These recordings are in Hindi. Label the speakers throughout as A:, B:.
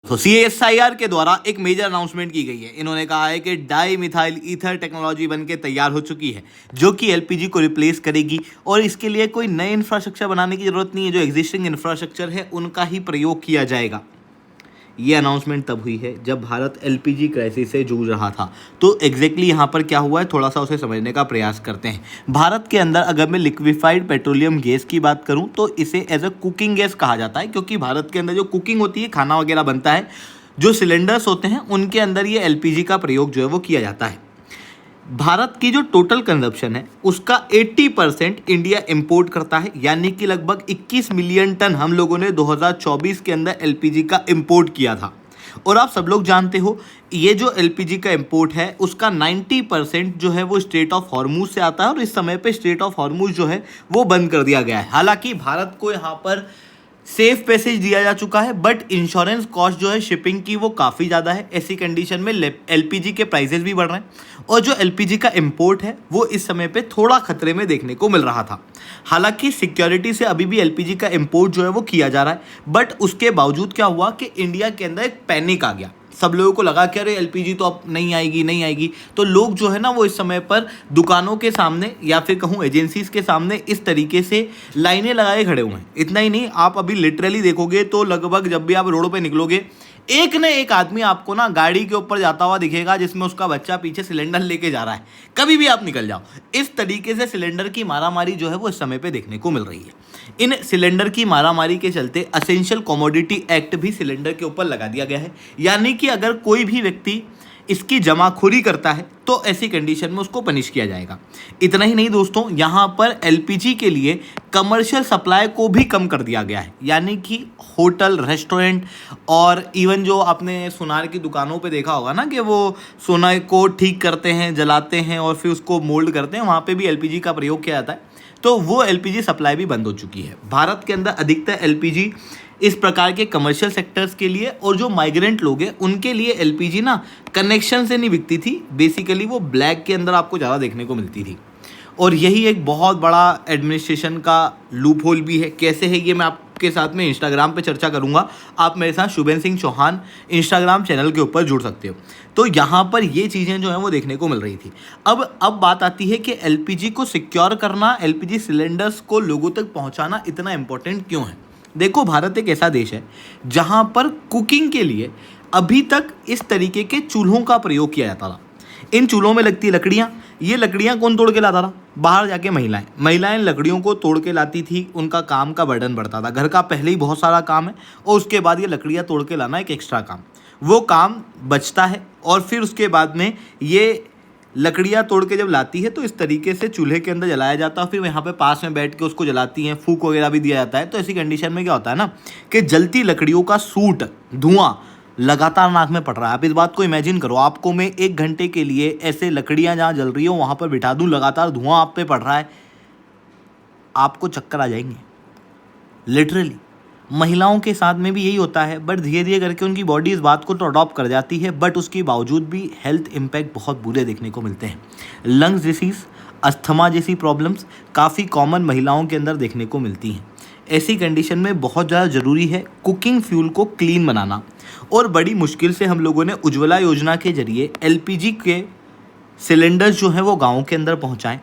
A: तो CSIR के द्वारा एक मेजर अनाउंसमेंट की गई है। इन्होंने कहा है कि डाई मिथाइल ईथर टेक्नोलॉजी बनके तैयार हो चुकी है जो कि LPG को रिप्लेस करेगी और इसके लिए कोई नए इंफ्रास्ट्रक्चर बनाने की जरूरत नहीं है। जो एग्जिस्टिंग इंफ्रास्ट्रक्चर है उनका ही प्रयोग किया जाएगा। ये अनाउंसमेंट तब हुई है जब भारत LPG क्राइसिस से जूझ रहा था। तो एग्जैक्टली यहाँ पर क्या हुआ है, थोड़ा सा उसे समझने का प्रयास करते हैं। भारत के अंदर अगर मैं लिक्विफाइड पेट्रोलियम गैस की बात करूँ तो इसे एज अ कुकिंग गैस कहा जाता है, क्योंकि भारत के अंदर जो कुकिंग होती है, खाना वगैरह बनता है, जो सिलेंडर्स होते हैं उनके अंदर ये LPG का प्रयोग जो है वो किया जाता है। भारत की जो टोटल कंजप्शन है उसका 80% इंडिया इंपोर्ट करता है, यानी कि लगभग 21 मिलियन टन हम लोगों ने 2024 के अंदर LPG का इंपोर्ट किया था। और आप सब लोग जानते हो ये जो LPG का इंपोर्ट है उसका 90% जो है वो स्ट्रेट ऑफ हॉर्मूज से आता है और इस समय पे स्ट्रेट ऑफ हॉर्मूज जो है वो बंद कर दिया गया है। हालांकि भारत को यहाँ पर सेफ पैसेज दिया जा चुका है, बट इंश्योरेंस कॉस्ट जो है शिपिंग की वो काफ़ी ज़्यादा है। ऐसी कंडीशन में LPG के प्राइसेस भी बढ़ रहे हैं और जो LPG का इंपोर्ट है वो इस समय पे थोड़ा खतरे में देखने को मिल रहा था। हालांकि सिक्योरिटी से अभी भी LPG का इंपोर्ट जो है वो किया जा रहा है, बट उसके बावजूद क्या हुआ कि इंडिया के अंदर एक पैनिक आ गया। सब लोगों को लगा कि अरे LPG तो अब नहीं आएगी। तो लोग जो है ना वो इस समय पर दुकानों के सामने या फिर कहूँ एजेंसीज के सामने इस तरीके से लाइनें लगाए खड़े हुए हैं। इतना ही नहीं, आप अभी लिटरली देखोगे तो लगभग जब भी आप रोड पे निकलोगे एक न एक आदमी आपको ना गाड़ी के ऊपर जाता हुआ दिखेगा जिसमें उसका बच्चा पीछे सिलेंडर लेके जा रहा है। कभी भी आप निकल जाओ, इस तरीके से सिलेंडर की मारामारी जो है वो इस समय पे देखने को मिल रही है। इन सिलेंडर की मारामारी के चलते असेंशियल कमोडिटी एक्ट भी सिलेंडर के ऊपर लगा दिया गया है, यानी कि अगर कोई भी व्यक्ति इसकी जमाखोरी करता है तो ऐसी कंडीशन में उसको पनिश किया जाएगा। इतना ही नहीं दोस्तों, यहाँ पर LPG के लिए कमर्शियल सप्लाई को भी कम कर दिया गया है, यानी कि होटल, रेस्टोरेंट और इवन जो आपने सोनार की दुकानों पे देखा होगा ना कि वो सोना को ठीक करते हैं, जलाते हैं और फिर उसको मोल्ड करते हैं, वहाँ पे भी LPG का प्रयोग किया जाता है। तो वो LPG सप्लाई भी बंद हो चुकी है। भारत के अंदर अधिकतर LPG इस प्रकार के कमर्शियल सेक्टर्स के लिए और जो माइग्रेंट लोग हैं उनके लिए LPG ना कनेक्शन से नहीं बिकती थी, बेसिकली वो ब्लैक के अंदर आपको ज़्यादा देखने को मिलती थी। और यही एक बहुत बड़ा एडमिनिस्ट्रेशन का लूप होल भी है। कैसे है ये मैं आपके साथ में इंस्टाग्राम पे चर्चा करूंगा। आप मेरे साथ शुभेंद्र सिंह चौहान इंस्टाग्राम चैनल के ऊपर जुड़ सकते हो। तो यहाँ पर ये चीज़ें जो हैं वो देखने को मिल रही थी। अब बात आती है कि LPG को सिक्योर करना, LPG सिलेंडर्स को लोगों तक पहुँचाना इतना इम्पोर्टेंट क्यों है। देखो, भारत एक ऐसा देश है जहाँ पर कुकिंग के लिए अभी तक इस तरीके के चूल्हों का प्रयोग किया जाता था। इन चूल्हों में लगती लकड़ियाँ, ये लकड़ियाँ कौन तोड़ के लाता था? बाहर जाके महिलाएं लकड़ियों को तोड़ के लाती थी। उनका काम का बर्डन बढ़ता था। घर का पहले ही बहुत सारा काम है और उसके बाद ये लकड़ियाँ तोड़ के लाना एक एक्स्ट्रा काम, वो काम बचता है। और फिर उसके बाद में ये लकड़ियाँ तोड़ के जब लाती है तो इस तरीके से चूल्हे के अंदर जलाया जाता है। फिर यहाँ पे पास में बैठ के उसको जलाती हैं, फूक वगैरह भी दिया जाता है। तो ऐसी कंडीशन में क्या होता है ना कि जलती लकड़ियों का सूट, धुआं लगातार नाक में पड़ रहा है। आप इस बात को इमेजिन करो, आपको मैं 1 घंटे के लिए ऐसे लकड़ियाँ जहाँ जल रही हो वहाँ पर बिठा दूँ, लगातार धुआं आप पे पड़ रहा है, आपको चक्कर आ जाएंगे लिटरली। महिलाओं के साथ में भी यही होता है, बट धीरे धीरे करके उनकी बॉडी इस बात को तो अडॉप्ट कर जाती है, बट उसके बावजूद भी हेल्थ इम्पैक्ट बहुत बुरे देखने को मिलते हैं। लंग्स डिसीज़, अस्थमा जैसी प्रॉब्लम्स काफ़ी कॉमन महिलाओं के अंदर देखने को मिलती हैं। ऐसी कंडीशन में बहुत ज़्यादा ज़रूरी है कुकिंग फ्यूल को क्लीन बनाना। और बड़ी मुश्किल से हम लोगों ने उज्ज्वला योजना के जरिए LPG के सिलेंडर्स जो हैं वो गाँव के अंदर पहुँचाएँ,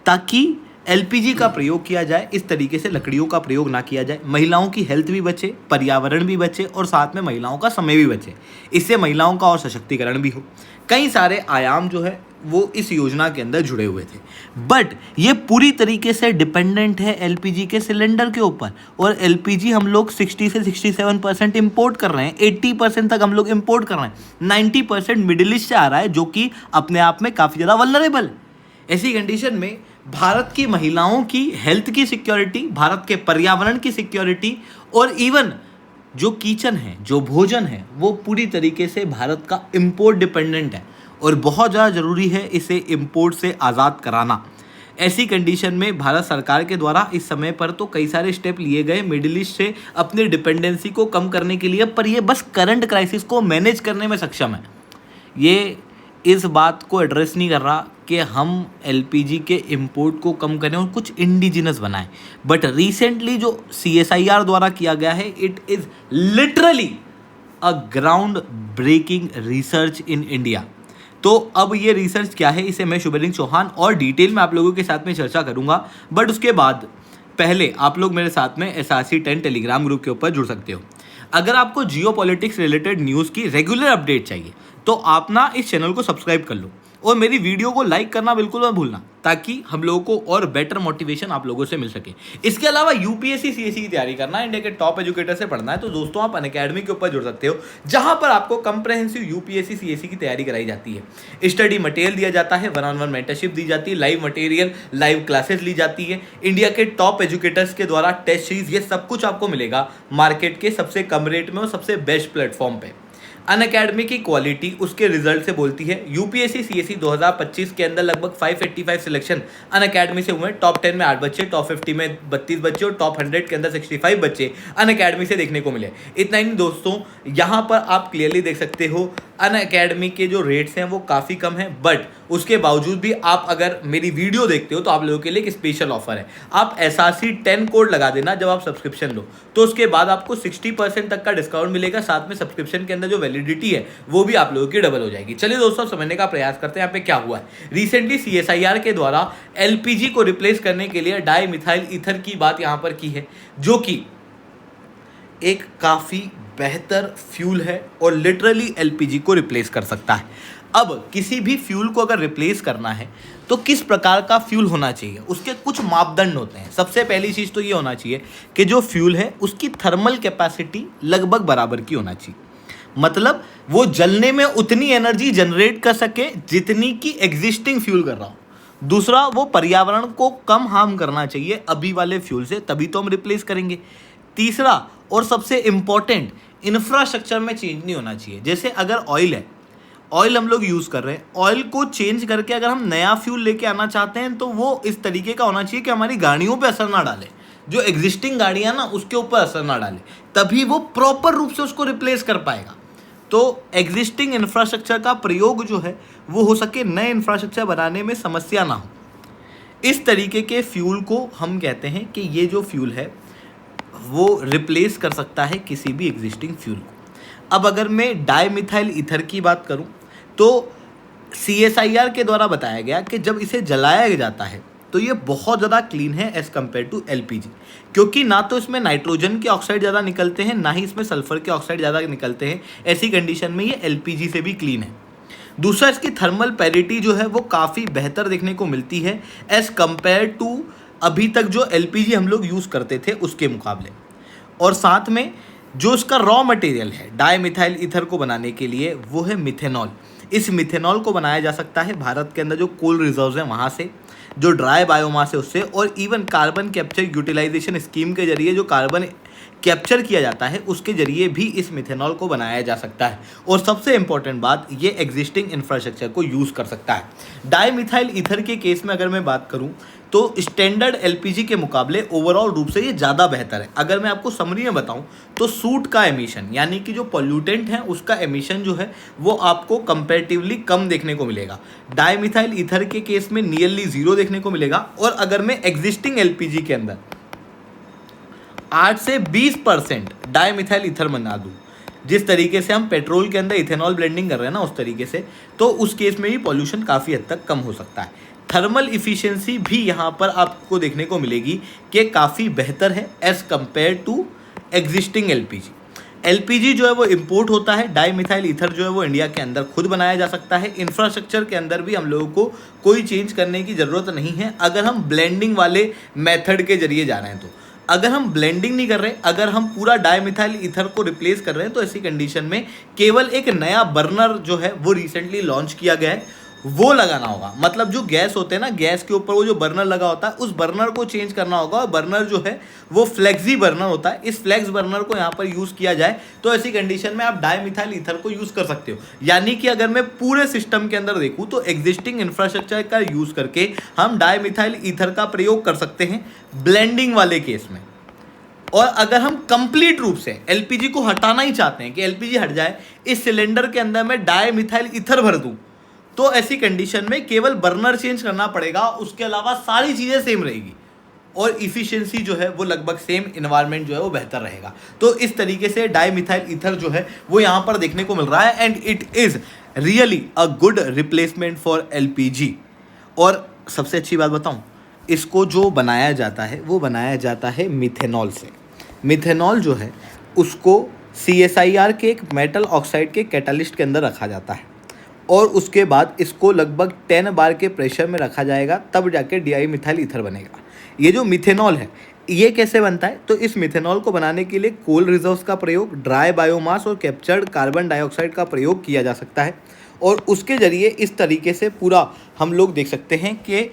A: ताकि LPG का प्रयोग किया जाए, इस तरीके से लकड़ियों का प्रयोग ना किया जाए। महिलाओं की हेल्थ भी बचे, पर्यावरण भी बचे और साथ में महिलाओं का समय भी बचे। इससे महिलाओं का और सशक्तिकरण भी हो। कई सारे आयाम जो है वो इस योजना के अंदर जुड़े हुए थे, बट ये पूरी तरीके से डिपेंडेंट है LPG के सिलेंडर के ऊपर। और LPG हम लोग 60 से 67% इम्पोर्ट कर रहे हैं, 80% तक हम लोग इम्पोर्ट कर रहे हैं, 90% मिडिल ईस्ट से आ रहा है, जो कि अपने आप में काफ़ी ज़्यादा वल्नरेबल है। ऐसी कंडीशन में भारत की महिलाओं की हेल्थ की सिक्योरिटी, भारत के पर्यावरण की सिक्योरिटी और इवन जो किचन है, जो भोजन है, वो पूरी तरीके से भारत का इम्पोर्ट डिपेंडेंट है और बहुत ज़्यादा ज़रूरी है इसे इम्पोर्ट से आज़ाद कराना। ऐसी कंडीशन में भारत सरकार के द्वारा इस समय पर तो कई सारे स्टेप लिए गए मिडिल ईस्ट से अपनी डिपेंडेंसी को कम करने के लिए, पर ये बस करंट क्राइसिस को मैनेज करने में सक्षम है। ये इस बात को एड्रेस नहीं कर रहा कि हम LPG के इंपोर्ट को कम करें और कुछ इंडिजिनस बनाएं। बट रिसेंटली जो CSIR द्वारा किया गया है, it is literally a ground breaking research in India. तो अब ये रिसर्च क्या है, इसे मैं शुभेंद्र चौहान और डिटेल में आप लोगों के साथ में चर्चा करूंगा, बट उसके बाद पहले आप लोग मेरे साथ में SRC10 टेलीग्राम ग्रुप के ऊपर जुड़ सकते हो। अगर आपको जियो पॉलिटिक्स रिलेटेड न्यूज़ की रेगुलर अपडेट चाहिए तो आप ना इस चैनल को सब्सक्राइब कर लो और मेरी वीडियो को लाइक करना बिल्कुल मत भूलना, ताकि हम लोगों को और बेटर मोटिवेशन आप लोगों से मिल सके। इसके अलावा यूपीएससी सीएससी की तैयारी करना है, इंडिया के टॉप एजुकेटर से पढ़ना है, तो दोस्तों आप अनअकैडमी के ऊपर जुड़ सकते हो, जहां पर आपको कंप्रहेंसिव यूपीएससी सीएससी की तैयारी कराई जाती है। स्टडी मटेरियल दिया जाता है, 1-on-1 मेंटरशिप दी जाती है, लाइव मटेरियल, लाइव क्लासेस ली जाती है, इंडिया के टॉप एजुकेटर्स के द्वारा टेस्ट सीरीज, ये सब कुछ आपको मिलेगा मार्केट के सबसे कम रेट में और सबसे बेस्ट प्लेटफॉर्म पे। अनअकैडमी की क्वालिटी उसके रिजल्ट से बोलती है। यूपीएससी सीएससी 2025 के अंदर लगभग 585 सिलेक्शन अनअकैडमी से हुए। टॉप 10 में 8 बच्चे, टॉप 50 में 32 बच्चे और टॉप 100 के अंदर 65 बच्चे अनअकैडमी से देखने को मिले। इतना ही नहीं दोस्तों, यहाँ पर आप क्लियरली देख सकते हो अनअकैडमी के जो रेट्स हैं वो काफ़ी कम हैं, बट उसके बावजूद भी आप अगर मेरी वीडियो देखते हो तो आप लोगों के लिए एक स्पेशल ऑफर है। आप SRC10 कोड लगा देना जब आप सब्सक्रिप्शन लो, तो उसके बाद आपको 60% तक का डिस्काउंट मिलेगा। साथ में सब्सक्रिप्शन के अंदर जो वैलिडिटी है वो भी आप लोगों की डबल हो जाएगी। चलिए दोस्तों, समझने का प्रयास करते हैं यहाँ पे क्या हुआ है। रिसेंटली CSIR के द्वारा LPG को रिप्लेस करने के लिए डाई मिथाइल ईथर की बात यहाँ पर की है, जो कि एक काफ़ी बेहतर फ्यूल है और लिटरली LPG को रिप्लेस कर सकता है। अब किसी भी फ्यूल को अगर रिप्लेस करना है तो किस प्रकार का फ्यूल होना चाहिए, उसके कुछ मापदंड होते हैं। सबसे पहली चीज़ तो ये होना चाहिए कि जो फ्यूल है उसकी थर्मल कैपेसिटी लगभग बराबर की होना चाहिए, मतलब वो जलने में उतनी एनर्जी जनरेट कर सके जितनी कि एग्जिस्टिंग फ्यूल कर रहा हो। दूसरा, वो पर्यावरण को कम हार्म करना चाहिए अभी वाले फ्यूल से, तभी तो हम रिप्लेस करेंगे। तीसरा और सबसे इम्पॉर्टेंट, इंफ्रास्ट्रक्चर में चेंज नहीं होना चाहिए। जैसे अगर ऑयल है, ऑयल हम लोग यूज़ कर रहे हैं, ऑयल को चेंज करके अगर हम नया फ्यूल लेके आना चाहते हैं तो वो इस तरीके का होना चाहिए कि हमारी गाड़ियों पे असर ना डाले, जो एग्जिस्टिंग गाड़ियाँ ना उसके ऊपर असर ना डाले, तभी वो प्रॉपर रूप से उसको रिप्लेस कर पाएगा। तो एग्जिस्टिंग इंफ्रास्ट्रक्चर का प्रयोग जो है वो हो सके नए इंफ्रास्ट्रक्चर बनाने में समस्या ना हो। इस तरीके के फ्यूल को हम कहते हैं कि ये जो फ्यूल है वो रिप्लेस कर सकता है किसी भी एग्जिस्टिंग फ्यूल को। अब अगर मैं डाई मिथाइल ईथर की बात करूं तो CSIR के द्वारा बताया गया कि जब इसे जलाया जाता है तो ये बहुत ज़्यादा क्लीन है एज़ कम्पेयर टू LPG, क्योंकि ना तो इसमें नाइट्रोजन के ऑक्साइड ज़्यादा निकलते हैं, ना ही इसमें सल्फर के ऑक्साइड ज़्यादा निकलते हैं। ऐसी कंडीशन में ये LPG से भी क्लीन है। दूसरा, इसकी थर्मल पैरिटी जो है वो काफ़ी बेहतर देखने को मिलती है एज़ कम्पेयर टू अभी तक जो LPG हम लोग यूज़ करते थे उसके मुकाबले। और साथ में जो इसका रॉ मटेरियल है डाई मिथाइल ईथर को बनाने के लिए वो है मिथेनॉल। इस मिथेनॉल को बनाया जा सकता है भारत के अंदर जो कोल रिजर्व्स हैं वहाँ से, जो ड्राई बायोमास है उससे, और even carbon capture utilisation scheme के जरिए जो कार्बन कैप्चर किया जाता है उसके जरिए भी इस मिथेनॉल को बनाया जा सकता है। और सबसे इंपॉर्टेंट बात, ये एग्जिस्टिंग इंफ्रास्ट्रक्चर को यूज़ कर सकता है। डाई मिथाइल ईथर के केस में अगर मैं बात करूं तो स्टैंडर्ड LPG के मुकाबले ओवरऑल रूप से ये ज़्यादा बेहतर है। अगर मैं आपको समरी में बताऊं तो सूट का एमिशन, यानी कि जो पॉल्यूटेंट है उसका एमिशन जो है वो आपको कंपैरेटिवली कम देखने को मिलेगा। डाई मिथाइल ईथर के केस में नियरली 0 देखने को मिलेगा। और अगर मैं एग्जिस्टिंग LPG के अंदर 8 से 20% डाई मिथाइल ईथर बना दूँ, जिस तरीके से हम पेट्रोल के अंदर इथेनॉल ब्लेंडिंग कर रहे हैं ना उस तरीके से, तो उस केस में भी पॉल्यूशन काफ़ी हद तक कम हो सकता है। थर्मल इफिशिएंसी भी यहाँ पर आपको देखने को मिलेगी कि काफ़ी बेहतर है as compared to existing LPG जो है वो इम्पोर्ट होता है। डाई मिथाइल ईथर जो है वो इंडिया के अंदर खुद बनाया जा सकता है। इंफ्रास्ट्रक्चर के अंदर भी हम लोगों को कोई चेंज करने की ज़रूरत नहीं है अगर हम ब्लेंडिंग वाले मेथड के जरिए जा रहे हैं। तो अगर हम ब्लेंडिंग नहीं कर रहे, अगर हम पूरा डाई मिथाइल ईथर को रिप्लेस कर रहे हैं, तो ऐसी कंडीशन में केवल एक नया बर्नर जो है वो रिसेंटली लॉन्च किया गया है, वो लगाना होगा। मतलब जो गैस होते हैं ना, गैस के ऊपर वो जो बर्नर लगा होता है उस बर्नर को चेंज करना होगा। और बर्नर जो है वो फ्लेक्सी बर्नर होता है। इस फ्लेक्स बर्नर को यहाँ पर यूज़ किया जाए तो ऐसी कंडीशन में आप डाई मिथाइल ईथर को यूज़ कर सकते हो। यानी कि अगर मैं पूरे सिस्टम के अंदर देखूँ तो एग्जिस्टिंग इंफ्रास्ट्रक्चर का यूज़ करके हम डाई मिथाइल ईथर का प्रयोग कर सकते हैं ब्लेंडिंग वाले केस में। और अगर हम कंप्लीट रूप से LPG को हटाना ही चाहते हैं कि LPG हट जाए, इस सिलेंडर के अंदर मैं डाई मिथाइल ईथर भर दूं, तो ऐसी कंडीशन में केवल बर्नर चेंज करना पड़ेगा, उसके अलावा सारी चीज़ें सेम रहेगी। और इफिशियंसी जो है वो लगभग सेम, इन्वायरमेंट जो है वो बेहतर रहेगा। तो इस तरीके से डाई मिथाइल ईथर जो है वो यहाँ पर देखने को मिल रहा है and it is really a good replacement for LPG. और सबसे अच्छी बात बताऊँ, इसको जो बनाया जाता है वो बनाया जाता है मिथेनॉल से। मिथेनॉल जो है उसको CSIR के एक मेटल ऑक्साइड के कैटालिस्ट के अंदर रखा जाता है और उसके बाद इसको लगभग 10 बार के प्रेशर में रखा जाएगा, तब जाके डाई मिथाइल ईथर बनेगा। ये जो मिथेनॉल है ये कैसे बनता है, तो इस मिथेनॉल को बनाने के लिए कोल रिजर्व्स का प्रयोग, ड्राई बायोमास और कैप्चर्ड कार्बन डाइऑक्साइड का प्रयोग किया जा सकता है और उसके ज़रिए इस तरीके से पूरा हम लोग देख सकते हैं कि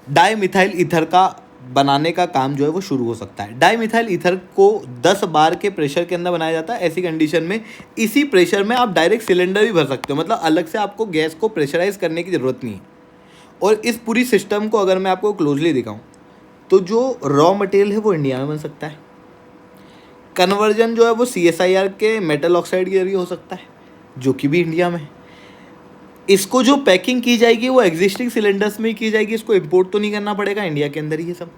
A: डाई मिथाइल ईथर का बनाने का काम जो है वो शुरू हो सकता है। डाई मिथाइल ईथर को 10 बार के प्रेशर के अंदर बनाया जाता है। ऐसी कंडीशन में इसी प्रेशर में आप डायरेक्ट सिलेंडर भी भर सकते हो, मतलब अलग से आपको गैस को प्रेशराइज करने की ज़रूरत नहीं है। और इस पूरी सिस्टम को अगर मैं आपको क्लोजली दिखाऊं तो जो रॉ मटेरियल है वो इंडिया में बन सकता है, कन्वर्जन जो है वो CSIR के मेटल ऑक्साइड के जरिए हो सकता है जो कि भी इंडिया में है। इसको जो पैकिंग की जाएगी वो एग्जिस्टिंग सिलेंडर्स में ही की जाएगी, इसको इंपोर्ट तो नहीं करना पड़ेगा, इंडिया के अंदर ही है सब।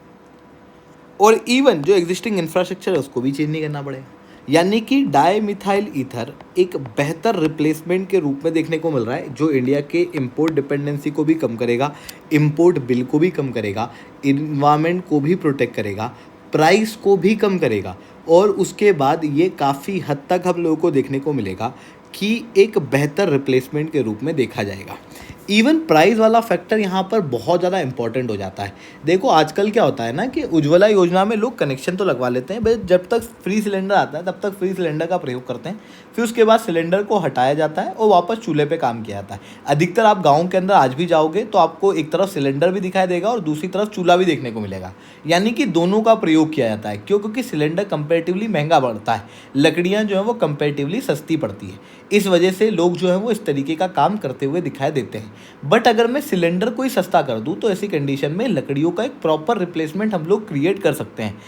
A: और इवन जो एग्जिस्टिंग इंफ्रास्ट्रक्चर है उसको भी चेंज नहीं करना पड़ेगा। यानी कि डाई मिथाइल ईथर एक बेहतर रिप्लेसमेंट के रूप में देखने को मिल रहा है, जो इंडिया के इंपोर्ट डिपेंडेंसी को भी कम करेगा, इंपोर्ट बिल को भी कम करेगा, इन्वायरमेंट को भी प्रोटेक्ट करेगा, प्राइस को भी कम करेगा और उसके बाद ये काफ़ी हद तक हम लोगों को देखने को मिलेगा कि एक बेहतर रिप्लेसमेंट के रूप में देखा जाएगा। इवन प्राइस वाला फैक्टर यहाँ पर बहुत ज़्यादा इंपॉर्टेंट हो जाता है। देखो आजकल क्या होता है ना कि उज्ज्वला योजना में लोग कनेक्शन तो लगवा लेते हैं, बट जब तक फ्री सिलेंडर आता है तब तक फ्री सिलेंडर का प्रयोग करते हैं, फिर उसके बाद सिलेंडर को हटाया जाता है और वापस चूल्हे पे काम किया जाता है। अधिकतर आप गाँव के अंदर आज भी जाओगे तो आपको एक तरफ सिलेंडर भी दिखाई देगा और दूसरी तरफ चूल्हा भी देखने को मिलेगा, यानी कि दोनों का प्रयोग किया जाता है। क्यों? क्योंकि सिलेंडर कंपेरेटिवली महंगा पड़ता है, लकड़ियाँ जो है वो कंपेरेटिवली सस्ती पड़ती है, इस वजह से लोग जो है वो इस तरीके का काम करते हुए दिखाई देते हैं। बट अगर मैं सिलेंडर को ही सस्ता कर दूं तो ऐसी कंडीशन में लकड़ियों का एक प्रॉपर रिप्लेसमेंट हम लोग क्रिएट कर सकते हैं।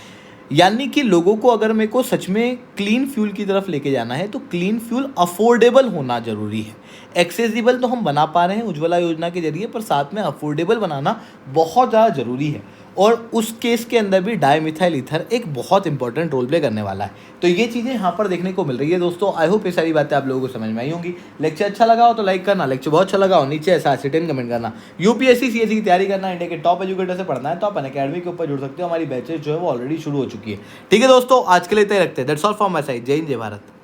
A: यानी कि लोगों को अगर मेरे को सच में क्लीन फ्यूल की तरफ लेके जाना है तो क्लीन फ्यूल अफोर्डेबल होना ज़रूरी है। एक्सेसिबल तो हम बना पा रहे हैं उज्ज्वला योजना के जरिए, पर साथ में अफोर्डेबल बनाना बहुत ज़्यादा ज़रूरी है और उस केस के अंदर भी डाई मिथाइल ईथर एक बहुत इंपॉर्टेंट रोल प्ले करने वाला है। तो ये चीज़ें यहाँ पर देखने को मिल रही है दोस्तों। आई होप ये सारी बातें आप लोगों को समझ में आई होंगी। लेक्चर अच्छा लगा हो तो लाइक करना, लेक्चर बहुत अच्छा लगा हो नीचे ऐसा सिटेन कमेंट करना। UPSC CSE की तैयारी करना, इंडिया के टॉप एजुकेटर से पढ़ना है तो आप अनअकैडमी के ऊपर जुड़ सकते हो। हमारी बैचेज जो है वो ऑलरेडी शुरू हो चुकी है। ठीक है दोस्तों, आज के लिए इतना ही रखते हैं। That's all from my side. जय हिंद, जय भारत।